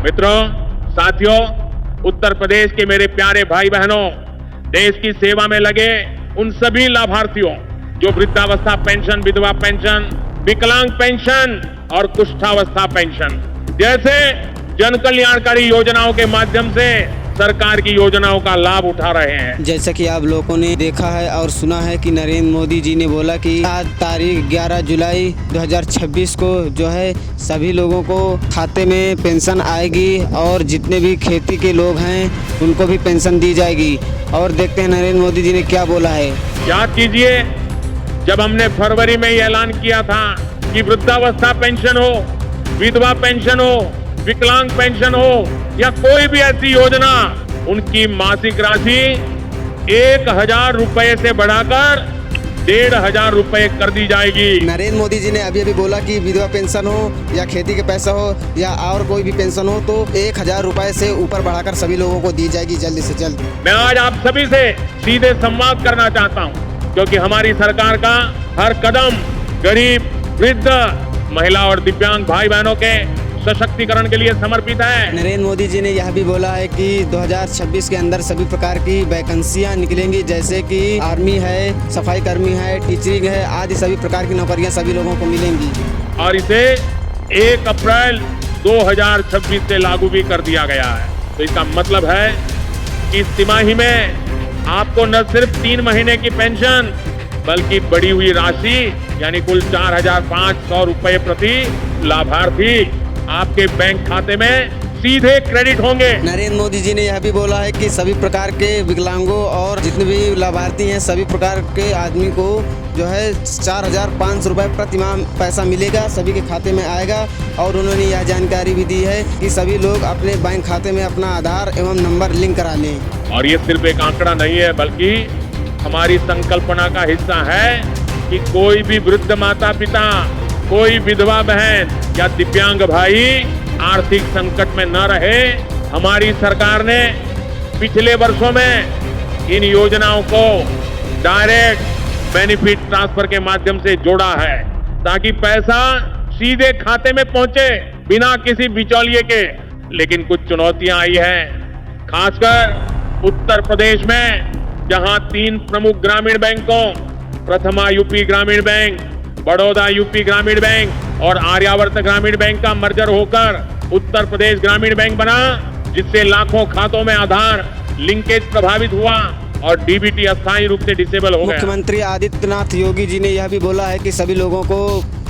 मित्रों, साथियों, उत्तर प्रदेश के मेरे प्यारे भाई बहनों, देश की सेवा में लगे उन सभी लाभार्थियों जो वृद्धावस्था पेंशन, विधवा पेंशन, विकलांग पेंशन और कुष्ठावस्था पेंशन जैसे जन कल्याणकारी योजनाओं के माध्यम से सरकार की योजनाओं का लाभ उठा रहे हैं। जैसा कि आप लोगों ने देखा है और सुना है कि नरेंद्र मोदी जी ने बोला कि आज तारीख 11 जुलाई 2026 को जो है सभी लोगों को खाते में पेंशन आएगी और जितने भी खेती के लोग हैं उनको भी पेंशन दी जाएगी। और देखते हैं नरेंद्र मोदी जी ने क्या बोला है। याद कीजिए, जब हमने फरवरी में ये ऐलान किया था कि वृद्धावस्था पेंशन हो, विधवा पेंशन हो, विकलांग पेंशन हो या कोई भी ऐसी योजना, उनकी मासिक राशि 1,000 रुपए से बढ़ाकर 1,500 रुपए कर दी जाएगी। नरेंद्र मोदी जी ने अभी बोला कि विधवा पेंशन हो या खेती के पैसा हो या और कोई भी पेंशन हो तो 1,000 रुपए से ऊपर बढ़ाकर सभी लोगों को दी जाएगी जल्द से जल्द। मैं आज आप सभी से सीधे संवाद करना चाहता हूं, क्योंकि हमारी सरकार का हर कदम गरीब, वृद्ध, महिला और दिव्यांग भाई बहनों के सशक्तिकरण के लिए समर्पित है। नरेंद्र मोदी जी ने यह भी बोला है कि 2026 के अंदर सभी प्रकार की वैकेंसियां निकलेंगी, जैसे कि आर्मी है, सफाई कर्मी है, टीचिंग है, आदि सभी प्रकार की नौकरियां सभी लोगों को मिलेंगी। और इसे 1 अप्रैल 2026 से लागू भी कर दिया गया है। तो इसका मतलब है कि इस तिमाही में आपको न सिर्फ 3 महीने की पेंशन बल्कि बढ़ी हुई राशि यानी कुल 4,500 रुपए प्रति लाभार्थी आपके बैंक खाते में सीधे क्रेडिट होंगे। नरेंद्र मोदी जी ने यह भी बोला है कि सभी प्रकार के विकलांगों और जितने भी लाभार्थी हैं सभी प्रकार के आदमी को जो है 4,500 रुपए प्रति माह पैसा मिलेगा, सभी के खाते में आएगा। और उन्होंने यह जानकारी भी दी है कि सभी लोग अपने बैंक खाते में अपना आधार एवं नंबर लिंक करा लें। और ये सिर्फ एक आंकड़ा नहीं है, बल्कि हमारी संकल्पना का हिस्सा है कि कोई भी वृद्ध माता पिता, कोई विधवा बहन या दिव्यांग भाई आर्थिक संकट में न रहे। हमारी सरकार ने पिछले वर्षों में इन योजनाओं को डायरेक्ट बेनिफिट ट्रांसफर के माध्यम से जोड़ा है, ताकि पैसा सीधे खाते में पहुंचे बिना किसी बिचौलिए के। लेकिन कुछ चुनौतियां आई हैं, खासकर उत्तर प्रदेश में, जहां 3 प्रमुख ग्रामीण बैंकों, प्रथमा यूपी ग्रामीण बैंक, बड़ौदा यूपी ग्रामीण बैंक और आर्यावर्त ग्रामीण बैंक का मर्जर होकर उत्तर प्रदेश ग्रामीण बैंक बना, जिससे लाखों खातों में आधार लिंकेज प्रभावित हुआ और डीबीटी अस्थायी रूप से डिसेबल हो गया। मुख्यमंत्री आदित्यनाथ योगी जी ने यह भी बोला है कि सभी लोगों को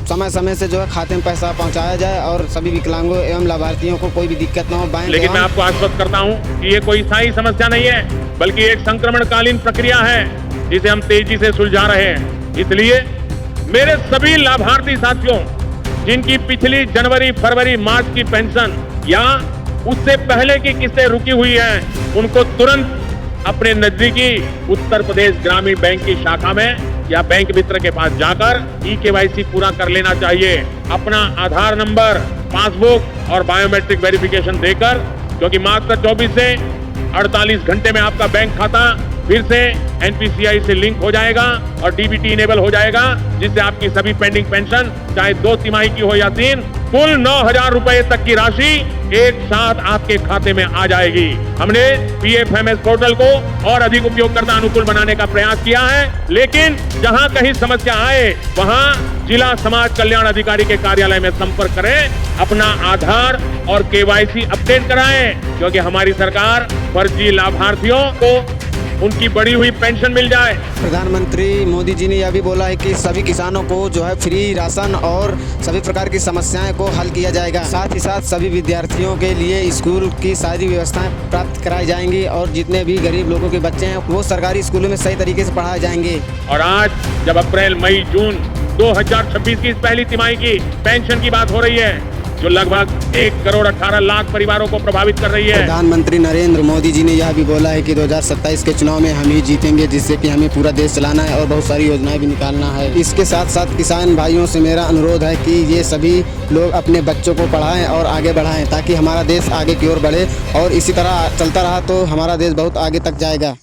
समय समय से जो है खाते में पैसा पहुंचाया जाए और सभी विकलांगों एवं लाभार्थियों को कोई भी दिक्कत न हो। लेकिन मैं आपको आश्वस्त करता हूं कि ये कोई स्थायी समस्या नहीं है, बल्कि एक संक्रमणकालीन प्रक्रिया है जिसे हम तेजी से सुलझा रहे हैं। इसलिए मेरे सभी लाभार्थी साथियों जिनकी पिछली जनवरी, फरवरी, मार्च की पेंशन या उससे पहले की किस्तें रुकी हुई हैं, उनको तुरंत अपने नजदीकी उत्तर प्रदेश ग्रामीण बैंक की शाखा में या बैंक मित्र के पास जाकर EKYC पूरा कर लेना चाहिए। अपना आधार नंबर, पासबुक और बायोमेट्रिक वेरिफिकेशन देकर, क्योंकि मात्र 24 से 48 घंटे में आपका बैंक खाता फिर से NPCI से लिंक हो जाएगा और DBT इनेबल हो जाएगा, जिससे आपकी सभी पेंडिंग पेंशन चाहे 2 तिमाही की हो या 3, कुल 9,000 रुपए तक की राशि एक साथ आपके खाते में आ जाएगी। हमने PFMS पोर्टल को और अधिक उपयोगकर्ता अनुकूल बनाने का प्रयास किया है, लेकिन जहां कहीं समस्या आए वहां जिला समाज कल्याण अधिकारी के कार्यालय में संपर्क करें, अपना आधार और KYC अपडेट कराएं, क्योंकि हमारी सरकार फर्जी लाभार्थियों को उनकी बढ़ी हुई पेंशन मिल जाए। प्रधानमंत्री मोदी जी ने यह भी बोला है कि सभी किसानों को जो है फ्री राशन और सभी प्रकार की समस्याएं को हल किया जाएगा। साथ ही साथ सभी विद्यार्थियों के लिए स्कूल की सारी व्यवस्थाएं प्राप्त कराई जाएंगी और जितने भी गरीब लोगों के बच्चे हैं वो सरकारी स्कूलों में सही तरीके से पढ़ाए जाएंगे। और आज जब अप्रैल, मई, जून 2026 की पहली तिमाही की पेंशन की बात हो रही है, जो लगभग 1,18,00,000 परिवारों को प्रभावित कर रही है। प्रधानमंत्री नरेंद्र मोदी जी ने यह भी बोला है कि 2027 के चुनाव में हम ही जीतेंगे, जिससे कि हमें पूरा देश चलाना है और बहुत सारी योजनाएं भी निकालना है। इसके साथ साथ किसान भाइयों से मेरा अनुरोध है कि ये सभी लोग अपने बच्चों को पढ़ाएं और आगे बढ़ाएं, ताकि हमारा देश आगे की ओर बढ़े। और इसी तरह चलता रहा तो हमारा देश बहुत आगे तक जाएगा।